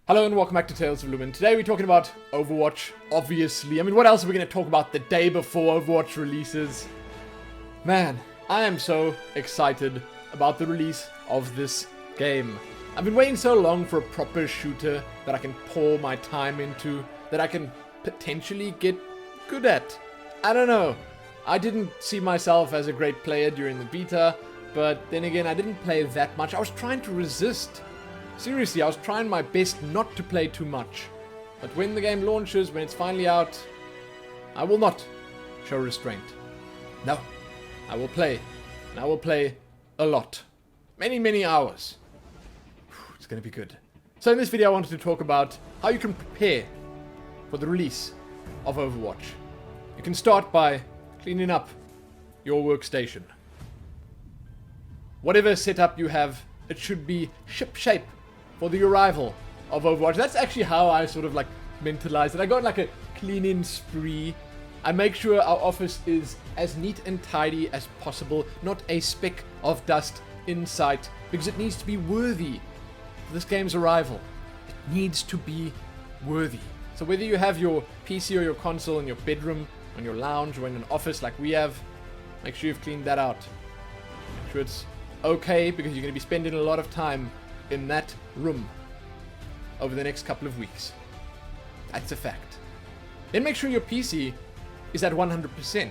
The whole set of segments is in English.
Hello and welcome back to Tales of Lumin. Today we're talking about Overwatch, obviously. I mean, what else are we going to talk about the day before Overwatch releases? Man, I am so excited about the release of this game. I've been waiting so long for a proper shooter that I can pour my time into, that I can potentially get good at. I don't know. I didn't see myself as a great player during the beta, but then again, I didn't play that much. I was trying to resist. Seriously, I was trying my best not to play too much. But when the game launches, when it's finally out, I will not show restraint. No, I will play. And I will play a lot. Many, many hours. It's going to be good. So in this video, I wanted to talk about how you can prepare for the release of Overwatch. You can start by cleaning up your workstation. Whatever setup you have, it should be ship-shape for the arrival of Overwatch. That's actually how I sort of like mentalized it. I got like a cleaning spree. I make sure our office is as neat and tidy as possible, not a speck of dust in sight, because it needs to be worthy for this game's arrival. It needs to be worthy. So whether you have your PC or your console in your bedroom, on your lounge, or in an office like we have, make sure you've cleaned that out. Make sure it's okay, because you're going to be spending a lot of time in that room over the next couple of weeks. That's a fact. Then make sure your PC is at 100%.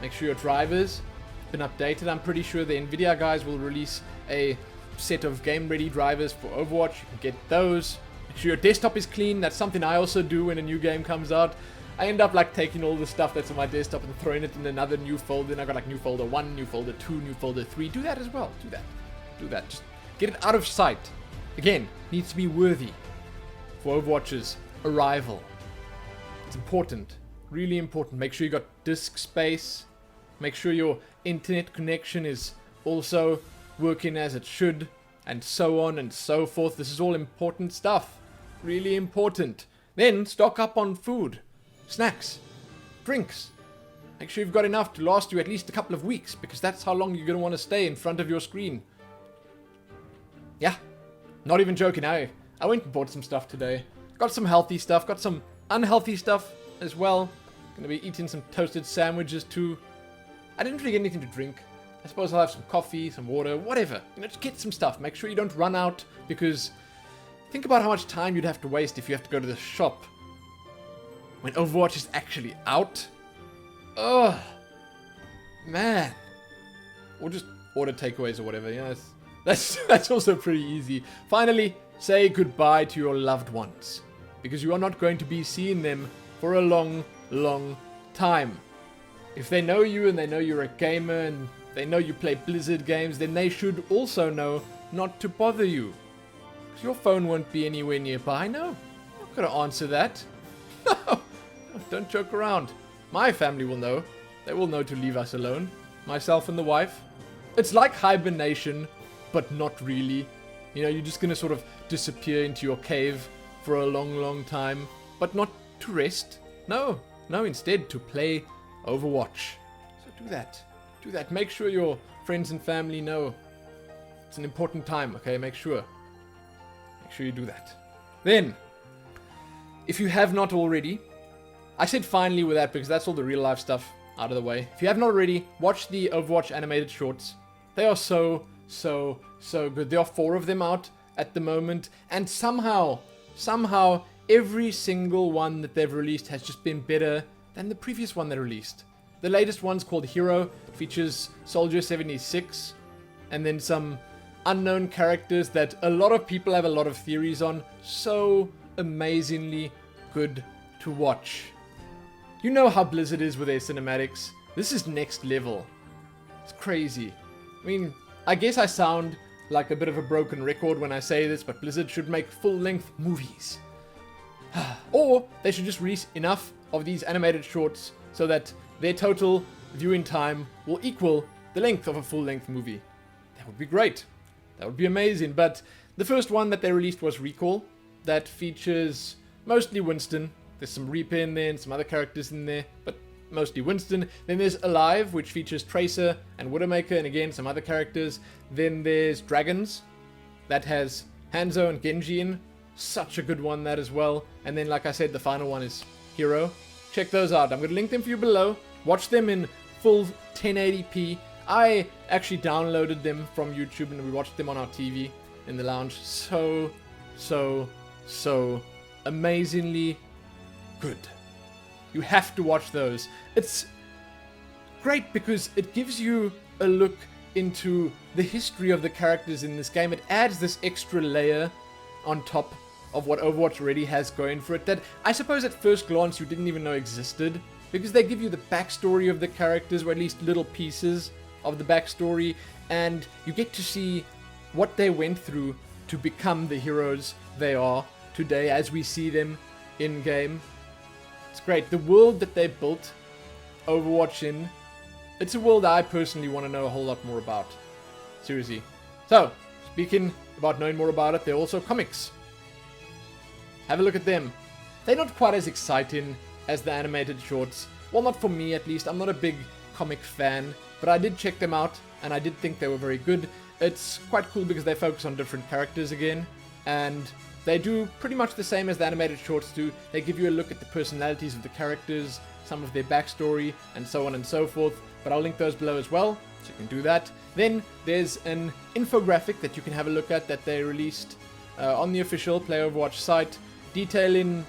Make sure your drivers have been updated. I'm pretty sure the Nvidia guys will release a set of game-ready drivers for Overwatch. You can get those. Make sure your desktop is clean. That's something I also do when a new game comes out. I end up like taking all the stuff that's on my desktop and throwing it in another new folder. And I got like new folder 1, new folder 2, new folder 3. Do that as well. Do that. Just get it out of sight. Again, needs to be worthy for Overwatch's arrival. It's important. Really important. Make sure you got disk space. Make sure your internet connection is also working as it should. And so on and so forth. This is all important stuff. Really important. Then stock up on food, snacks, drinks. Make sure you've got enough to last you at least a couple of weeks, because that's how long you're going to want to stay in front of your screen. Yeah, not even joking. I went and bought some stuff today. Got some healthy stuff, got some unhealthy stuff as well. Gonna be eating some toasted sandwiches too. I didn't really get anything to drink. I suppose I'll have some coffee, some water, whatever. You know, just get some stuff. Make sure you don't run out, because think about how much time you'd have to waste if you have to go to the shop when Overwatch is actually out. Ugh, man. Or just order takeaways or whatever. You know, that's also pretty easy. Finally, say goodbye to your loved ones, because you are not going to be seeing them for a long, long time. If they know you and they know you're a gamer and they know you play Blizzard games, then they should also know not to bother you, because your phone won't be anywhere nearby. No, I'm not going to answer that. No, don't joke around. My family will know. They will know to leave us alone. Myself and the wife. It's like hibernation, but not really. You know, you're just going to sort of disappear into your cave for a long, long time, but not to rest. No, instead to play Overwatch. So do that. Make sure your friends and family know. It's an important time, okay? Make sure you do that. Then, if you have not already, I said finally with that because that's all the real life stuff out of the way. If you haven't already, watch the Overwatch animated shorts. They are so good. There are 4 of them out at the moment, and somehow every single one that they've released has just been better than the previous one they released. The latest one's called Hero. It features Soldier 76 and then some unknown characters that a lot of people have a lot of theories on. So amazingly good to watch. You know how Blizzard is with their cinematics. This is next level. It's crazy. I mean, I guess I sound like a bit of a broken record when I say this, but Blizzard should make full-length movies. Or they should just release enough of these animated shorts so that their total viewing time will equal the length of a full-length movie. That would be great. That would be amazing. But the first one that they released was Recall. That features mostly Winston. There's some Reaper in there and some other characters in there, but mostly Winston. Then there's Alive, which features Tracer and Widowmaker, and again, some other characters. Then there's Dragons. That has Hanzo and Genji in. Such a good one, that as well. And then, like I said, the final one is Hero. Check those out. I'm going to link them for you below. Watch them in full 1080p. I actually downloaded them from YouTube and we watched them on our TV in the lounge. So amazingly good. You have to watch those. It's great because it gives you a look into the history of the characters in this game. It adds this extra layer on top of what Overwatch already has going for it that I suppose at first glance you didn't even know existed, because they give you the backstory of the characters, or at least little pieces of the backstory, and you get to see what they went through to become the heroes they are today as we see them in game. It's great. The world that they built Overwatch in, it's a world I personally want to know a whole lot more about. Seriously. So, speaking about knowing more about it, there are also comics. Have a look at them. They're not quite as exciting as the animated shorts. Well, not for me at least. I'm not a big comic fan, but I did check them out and I did think they were very good. It's quite cool because they focus on different characters again, and they do pretty much the same as the animated shorts do. They give you a look at the personalities of the characters, some of their backstory, and so on and so forth. But I'll link those below as well, so you can do that. Then there's an infographic that you can have a look at that they released on the official Play Overwatch site, detailing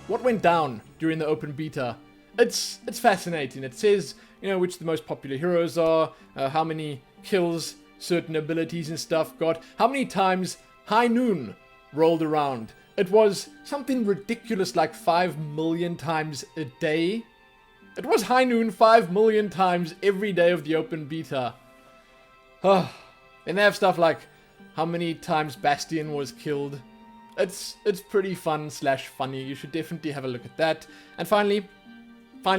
what went down during the open beta. It's fascinating. It says, you know, which the most popular heroes are, how many kills certain abilities and stuff got, how many times High Noon rolled around. It was something ridiculous like 5 million times a day. It was High Noon 5 million times every day of the open beta. And they have stuff like how many times Bastion was killed. It's pretty fun / funny. You should definitely have a look at that. And finally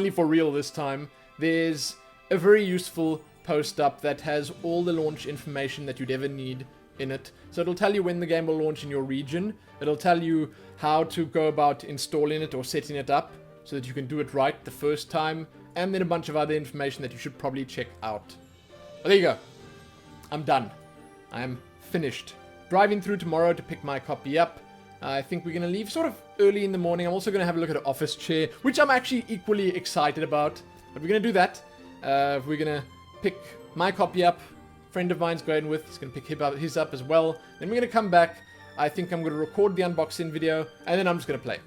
for real this time, there's a very useful post up that has all the launch information that you'd ever need in it. So it'll tell you when the game will launch in your region. It'll tell you how to go about installing it or setting it up so that you can do it right the first time, and then a bunch of other information that you should probably check out. But there you go. I'm done. I'm finished. Driving through tomorrow to pick my copy up. I think we're going to leave sort of early in the morning. I'm also going to have a look at an office chair, which I'm actually equally excited about. But we're going to do that. We're going to pick my copy up. A friend of mine's going with. He's going to pick his up as well. Then we're going to come back. I think I'm going to record the unboxing video, and then I'm just going to play.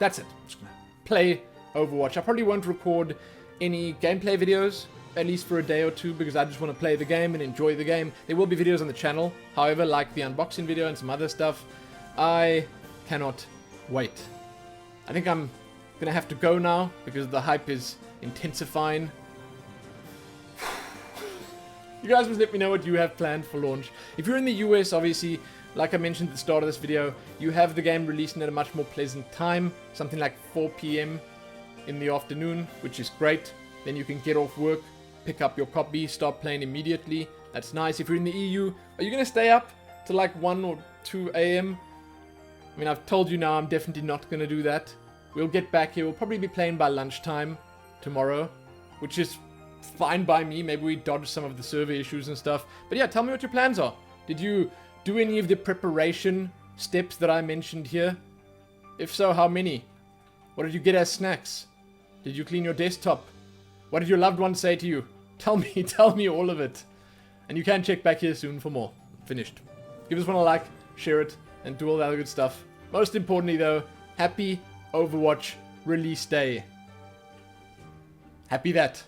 That's it. I'm just going to play Overwatch. I probably won't record any gameplay videos, at least for a day or two, because I just want to play the game and enjoy the game. There will be videos on the channel, however, like the unboxing video and some other stuff. I cannot wait. I think I'm going to have to go now, because the hype is intensifying. You guys must let me know what you have planned for launch. If you're in the US, obviously, like I mentioned at the start of this video, you have the game releasing at a much more pleasant time, something like 4 PM in the afternoon, which is great. Then you can get off work, pick up your copy, start playing immediately. That's nice. If you're in the EU, are you going to stay up till like 1 or 2 AM? I mean, I've told you now, I'm definitely not going to do that. We'll get back here. We'll probably be playing by lunchtime tomorrow, which is fine by me. Maybe we dodge some of the server issues and stuff. But yeah, tell me what your plans are. Did you do any of the preparation steps that I mentioned here? If so, how many? What did you get as snacks? Did you clean your desktop? What did your loved ones say to you? Tell me all of it. And you can check back here soon for more. Finished. Give this one a like, share it, and do all that other good stuff. Most importantly though, happy Overwatch release day. Happy that.